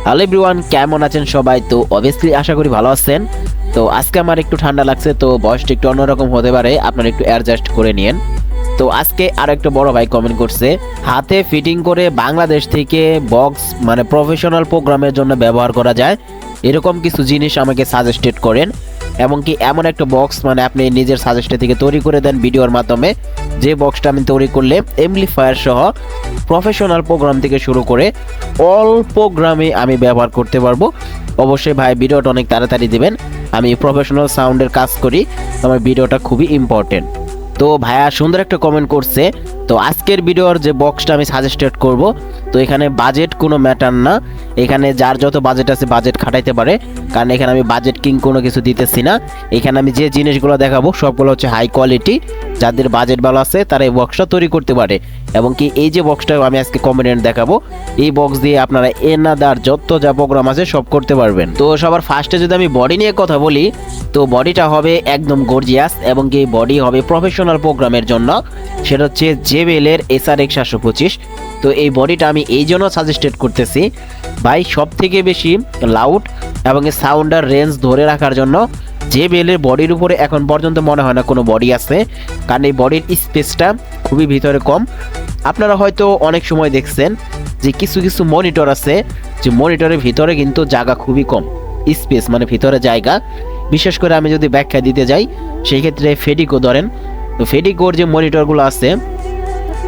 Hello everyone, কেমন আছেন সবাই? তো অবভিয়াসলি আশা করি ভালো আছেন। তো আজকে আমার একটু ঠান্ডা লাগছে, তো ভয়েসটা একটু অন্যরকম হতে পারে, আপনারা একটু অ্যাডজাস্ট করে নিন। তো আজকে আর একটা বড় ভাই কমেন্ট করছে, হাতে ফিটিং করে বাংলাদেশ থেকে বক্স মানে প্রফেশনাল প্রোগ্রামের জন্য ব্যবহার করা যায় এরকম কিছু জিনিস আমাকে সাজেস্টেড করেন, এবং কি এমন একটা বক্স মানে আপনি নিজের সাজেস্টে থেকে তৈরি করে দেন ভিডিওর মাধ্যমে, যে বক্সটা আমি তৈরি করলে এমপ্লিফায়ার সহ প্রফেশনাল প্রোগ্রাম থেকে শুরু করে অল প্রোগ্রামে আমি ব্যবহার করতে পারবো। অবশ্যই ভাই ভিডিওটা অনেক তাড়াতাড়ি দিবেন, আমি প্রফেশনাল সাউন্ডের কাজ করি, আমার ভিডিওটা খুবই ইম্পর্টেন্ট। তো ভাইয়া সুন্দর একটা কমেন্ট করছে। তো আজকের ভিডিওর যে বক্সটা আমি সাজেস্টেড করব, তো এখানে বাজেট কোনো ম্যাটার না, এখানে যার যত বাজেট আছে বাজেট খাটাইতে পারে, কারণ এখানে আমি বাজেট কিং কোনো কিছু দিতেছি না। এখানে আমি যে জিনিসগুলো দেখাবো সবগুলো হচ্ছে হাই কোয়ালিটি, যাদের বাজেট ভালো আছে তারা এই বক্সটা তৈরি করতে পারে। এবং কি এই যে বক্সটা আমি আজকে কম্পোনেন্ট দেখাবো, এই বক্স দিয়ে আপনারা এনাদার যত যা প্রোগ্রাম আছে সব করতে পারবেন। তো সবার ফার্স্টে যদি আমি বডি নিয়ে কথা বলি, তো বডিটা হবে একদম গর্জিয়াস, এবং কি বডি হবে প্রফেশনাল প্রোগ্রামের জন্য, সেটা হচ্ছে JBL এর SRX 725। তো এই বডিটা আমি এই জন্য সাজেস্টেড করতেছি ভাই, সব থেকে বেশি লাউড এবং সাউন্ডার রেঞ্জ ধরে রাখার জন্য JBL এর বডির উপরে এখন পর্যন্ত মনে হয় না কোনো বডি আছে, কারণ এই বডির স্পেসটা খুবই ভিতরে কম। আপনারা হয়তো অনেক সময় দেখছেন যে কিছু কিছু মনিটর আছে, যে মনিটরের ভিতরে কিন্তু জায়গা খুবই কম, স্পেস মানে ভিতরে জায়গা। বিশেষ করে আমি যদি ব্যাখ্যা দিতে যাই, সেই ক্ষেত্রে ফেডিকো ধরেন, তো ফেডিকোর যে মনিটরগুলো আছে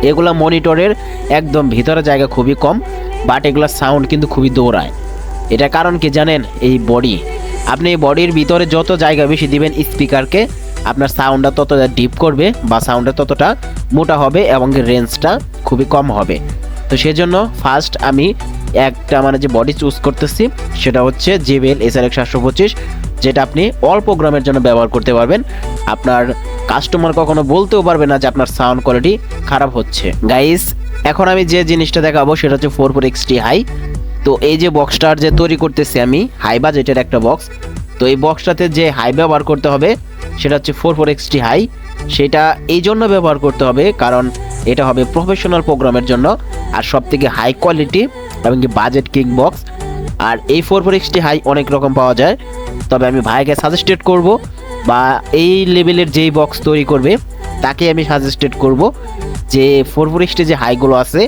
এগুলা মনিটরের একদম ভিতরে জায়গা খুবই কম, বাট এগুলা সাউন্ড কিন্তু খুবই দৌড়ায়। এটা কারণ কি জানেন? এই বডি, আপনি এই বডির ভিতরে যত জায়গা বেশি দিবেন স্পিকারকে, আপনার সাউন্ডটা ততটা ডিপ করবে বা সাউন্ডটা ততটা মোটা হবে এবং রেঞ্জটা খুবই কম হবে। তো সেজন্য ফার্স্ট আমি একটা মানে যে বডি চুজ করতেছি সেটা হচ্ছে JBL SRX 725, যেটা আপনি অল প্রোগ্রামের জন্য ব্যবহার করতে পারবেন। আপনার কাস্টমার কখনো বলতেও পারবে না যে আপনার সাউন্ড কোয়ালিটি খারাপ হচ্ছে। গাইস, এখন আমি যে জিনিসটা দেখাবো সেটা হচ্ছে 44XT হাই। তো এই যে বক্সটার যে তৈরি করতেছি আমি, হাই বাজেটের একটা বক্স। তো এই বক্সটাতে যে হাই ব্যবহার করতে হবে সেটা হচ্ছে 44XT হাই। সেটা এই জন্য ব্যবহার করতে হবে কারণ এটা হবে প্রফেশনাল প্রোগ্রামের জন্য, আর সব থেকে হাই কোয়ালিটি এবং কি বাজেট কিং বক্স। আর এই 44XT হাই অনেক রকম পাওয়া যায়, তবে আমি ভাইকে সাজেস্টেড করব বা এই লেভেলের যেই বক্স তৈরি করবে তাকে আমি সাজেস্টেড করব যে 44XT যে হাইগুলো আছে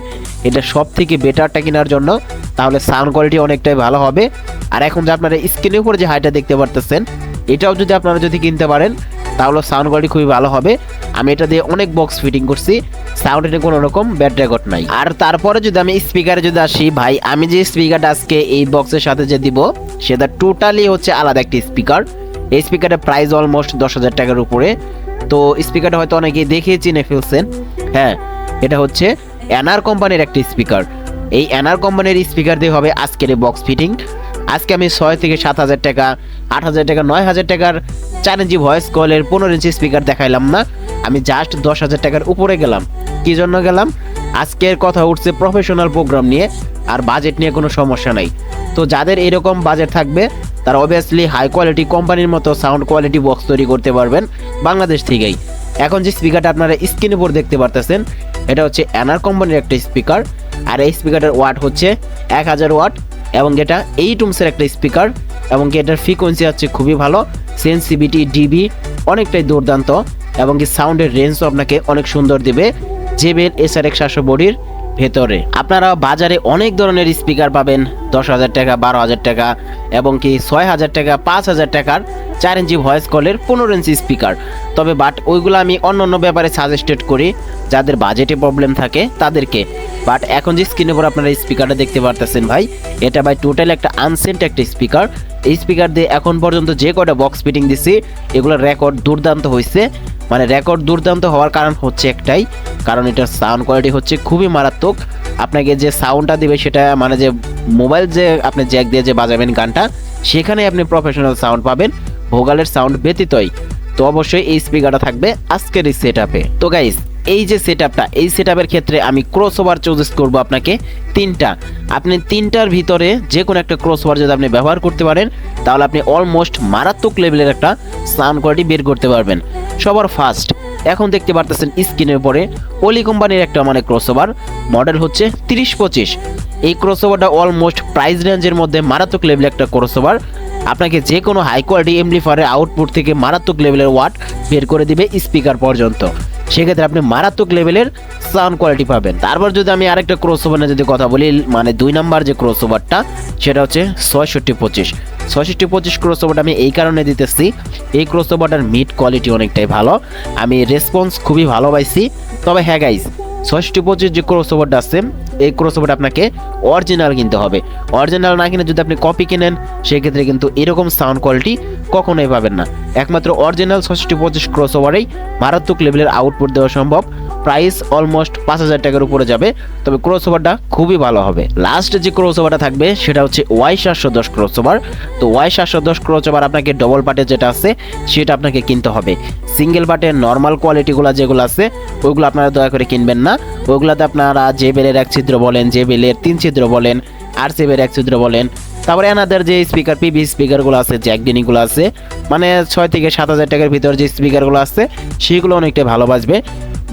এটা সব থেকে বেটারটা কেনার জন্য, তাহলে সাউন্ড কোয়ালিটি অনেকটাই ভালো হবে। আর এখন যে আপনারা স্ক্রিনের উপরে যে হাইটা দেখতে পারতেছেন, এটাও যদি আপনারা যদি কিনতে পারেন তাহলে সাউন্ড কোয়ালিটি খুবই ভালো হবে। আমি এটা দিয়ে অনেক বক্স ফিটিং করছি, সাউন্ডে কোনো রকম ব্যাড রেকর্ড নাই। আর তারপরে যদি আমি স্পিকারে যদি আসি ভাই, আমি যে স্পিকারটা আজকে এই বক্সের সাথে যে দিব সেটা টোটালি হচ্ছে আলাদা একটি স্পিকার। এই স্পিকারের প্রাইস অলমোস্ট 10,000 টাকার উপরে। তো স্পিকারটা হয়তো অনেকেই দেখে চিনে ফেলছেন, হ্যাঁ এটা হচ্ছে এনআর কোম্পানির একটি স্পিকার। এই এনআর কোম্পানির স্পিকার দিয়ে হবে আজকের এই বক্স ফিটিং। আজকে আমি 6 থেকে 7,000 টাকা, 8,000 টাকা, 9,000 টাকার 4 ইঞ্চি ভয়েস কলের 15 ইঞ্চি স্পিকার দেখাইলাম না, আমি জাস্ট 10,000 টাকার উপরে গেলাম। কি জন্য গেলাম? আজকের কথা উঠছে প্রফেশনাল প্রোগ্রাম নিয়ে, আর বাজেট নিয়ে কোনো সমস্যা নাই। তো যাদের এরকম বাজেট থাকবে তারা অবভিয়াসলি হাই কোয়ালিটি কোম্পানির মতো সাউন্ড কোয়ালিটি বক্স তৈরি করতে পারবেন বাংলাদেশ থেকেই। এখন যে স্পিকারটা আপনারা স্ক্রিনের উপর দেখতে পারতেছেন এটা হচ্ছে এনআর কোম্পানির একটা স্পিকার, আর এই স্পিকারের ওয়াট হচ্ছে 1000 ওয়াট, এবং এটা 8 ওহমসের একটা স্পিকার, এবং কি এটার ফ্রিকোয়েন্সি হচ্ছে খুবই ভালো, সেন্সিভিটি ডিবি অনেকটাই দুর্দান্ত, এবং কি সাউন্ডের রেঞ্জও আপনাকে অনেক সুন্দর দেবে JBL SRX 700 বডির ভেতরে। আপনারা বাজারে অনেক ধরনের স্পিকার পাবেন 10,000 টাকা, 12,000 টাকা, এবং কি 6,000 টাকা, 5,000 টাকার 4 ইঞ্চি ভয়েস কলের 15 ইঞ্চি স্পিকার। তবে বাট ওইগুলো আমি অন্য ব্যাপারে সাজেস্টেড করি যাদের বাজেটে প্রবলেম থাকে তাদেরকে। বাট এখন যে স্ক্রিনের উপর আপনারা স্পিকারটা দেখতে পারতেছেন ভাই, এটা ভাই টোটালি একটা আনসেন্ট একটা স্পিকার। এই স্পিকার দিয়ে এখন পর্যন্ত যে কটা বক্স ফিটিং দিছি এগুলোর রেকর্ড দুর্দান্ত হয়েছে। মানে রেকর্ড দুর্দান্ত হওয়ার কারণ হচ্ছে একটাই, কারণ এটার সাউন্ড কোয়ালিটি হচ্ছে খুবই মারাত্মক। আপনাকে যে সাউন্ডটা দিবে সেটা মানে যে মোবাইল যে আপনি জ্যাক দিয়ে যে বাজাবেন গানটা, সেখানে আপনি প্রফেশনাল সাউন্ড পাবেন, ভোকালের সাউন্ড ব্যতীতই। তো অবশ্যই এই স্পিকারটা থাকবে আজকের এই সেটআপে। তো গাইস, এই যে সেটআপটা, এই সেটআপের ক্ষেত্রে আমি ক্রসওভার চয়েস করব আপনাকে 3টা। আপনি 3টার ভিতরে যে কোনো একটা ক্রসওভার যদি আপনি ব্যবহার করতে পারেন তাহলে আপনি অলমোস্ট মারাত্মক লেভেলের একটা সাউন্ড কোয়ালিটি বের করতে পারবেন। সবার ফার্স্ট এখন দেখতে পারতেছেন স্ক্রিনের উপরে ওলি কোম্পানির একটা মানে ক্রসওভার, মডেল হচ্ছে 3025। এই ক্রসওভারটা অলমোস্ট প্রাইস রেঞ্জের মধ্যে মারাত্মক লেভেলের একটা ক্রসওভার। আপনাকে যে কোনো হাই কোয়ালিটি এমপ্লিফায়ারের আউটপুট থেকে মারাত্মক লেভেলের ওয়াট বের করে দিবে স্পিকার পর্যন্ত। সেক্ষেত্রে আপনি মারাত্মক লেভেলের সাউন্ড কোয়ালিটি পাবেন। তারপর যদি আমি আরেকটা ক্রসওভার নিয়ে যদি কথা বলি, মানে 2 নাম্বার যে ক্রসওভারটা সেটা হচ্ছে 6625। 6625 ক্রসওভারটা আমি এই কারণে দিতেছি, এই ক্রসওভারটার মিড কোয়ালিটি অনেকটাই ভালো, আমি রেসপন্স খুবই ভালো পাইছি। তবে হ্যাঁ গাইস, 6625 যে ক্রসওভারটা আছে এই ক্রসওভারটা আপনাকে অরিজিনাল কিনতে হবে। অরিজিনাল না কিনে যদি আপনি কপি কিনেন সেক্ষেত্রে কিন্তু এরকম সাউন্ড কোয়ালিটি কখনোই পাবেন না। একমাত্র অরিজিনাল 6625 ক্রসওভারেই মারাত্মক লেভেলের আউটপুট দেওয়া সম্ভব। প্রাইস অলমোস্ট 5000 টাকার উপরে যাবে, তবে ক্রসওভারটা খুবই ভালো হবে। লাস্ট যে ক্রসওভারটা থাকবে সেটা হচ্ছে Y710 ক্রসওভার। তো Y710 ক্রসওভার আপনাকে ডবল পার্টের যেটা আছে সেটা আপনাকে কিনতে হবে। সিঙ্গেল পার্টের নর্মাল কোয়ালিটিগুলো যেগুলো আছে ওইগুলো আপনারা দয়া করে কিনবেন না। ওইগুলোতে আপনারা জেবেলের 1 ছিদ্র বলেন, জেবেলের 3 ছিদ্র বলেন, আরসিবির 1 ছিদ্র বলেন, তারপরে এনাদের যে স্পিকার পিবি স্পিকারগুলো আছে, জ্যাক ডিনিগুলো আছে, মানে 6 থেকে 7000 টাকার ভিতর যে স্পিকারগুলো আছে সেগুলো অনেকটাই ভালো বাজবে।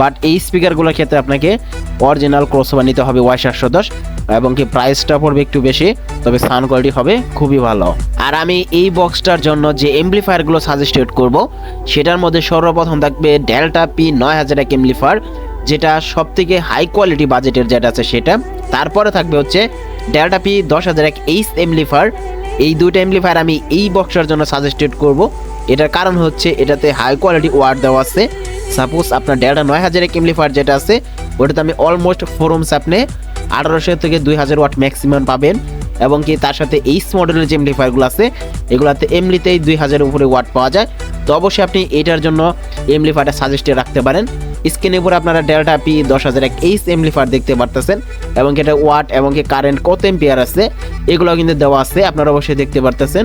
বাট এই স্পিকারগুলোর ক্ষেত্রে আপনাকে অরিজিনাল ক্রসওভার নিতে হবে Y710, এবং কি প্রাইসটা পড়বে একটু বেশি, তবে সাউন্ড কোয়ালিটি হবে খুবই ভালো। আর আমি এই বক্সটার জন্য যে এমপ্লিফায়ারগুলো সাজেস্টেড করব সেটার মধ্যে সর্বপ্রথম থাকবে ডেল্টা পি 9000 এমপ্লিফায়ার, যেটা সবথেকে হাই কোয়ালিটি বাজেটের যেটা আছে সেটা। তারপরে থাকবে হচ্ছে ডেল্টা পি 10001 এইচ এমপ্লিফায়ার। এই দুইটা এমপ্লিফায়ার আমি এই বক্সটার জন্য সাজেস্টেড করব। এটার কারণ হচ্ছে এটাতে হাই কোয়ালিটি ওয়াট দেওয়া আছে। সাপোজ আপনার ডেল্টা 9000 এমপ্লিফায়ার যেটা আছে ওটাতে আমি অলমোস্ট ফোরমস আপনি 1800 থেকে 2000 ওয়াট ম্যাক্সিমাম পাবেন, এবং কি তার সাথে এইচ মডেলের যে এমপ্লিফায়ারগুলো আছে এগুলাতে এমনিতেই 2000 উপরে ওয়াট পাওয়া যায়। তো অবশ্যই আপনি এটার জন্য এমপ্লিফায়ারটা সাজেস্টে রাখতে পারেন। স্ক্রিনের উপরে আপনারা ডেল্টা পি 10001 এইচ এমপ্লিফায়ার দেখতে পারতেছেন, এবং এটা ওয়াট এবং কি কারেন্ট কত এম্পিয়ার আছে এগুলো কিন্তু দেওয়া আছে, আপনারা অবশ্যই দেখতে পারতেছেন।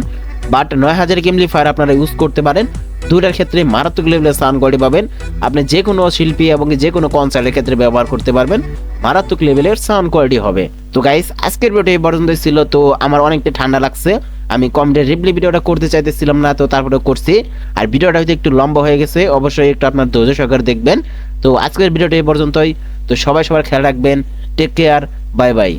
বাট 9000 এমপ্লিফায়ার আপনারা ইউজ করতে পারেন, দুইটার ক্ষেত্রে মারাত্মক লেভেলের সাউন্ড কোয়ালিটি পাবেন। আপনি যে কোনো শিল্পী এবং যে কোনো কনসার্টের ক্ষেত্রে ব্যবহার করতে পারবেন, মারাত্মক লেভেলের সাউন্ড কোয়ালিটি হবে। তো গাইস, আজকের ভিডিওটা এই পর্যন্ত ছিল। তো আমার অনেকটা ঠান্ডা লাগছে, আমি কমেন্টের রিপ্লাই ভিডিওটা করতে চাইতেছিলাম না, তো তারপরে করছি। আর ভিডিওটা হয়তো একটু লম্বা হয়ে গেছে, অবশ্যই একটু আপনার ধৈর্য সহকারে দেখবেন। তো আজকের ভিডিওটা এই পর্যন্তই। তো সবাই সবার খেয়াল রাখবেন, টেক কেয়ার, বাই বাই।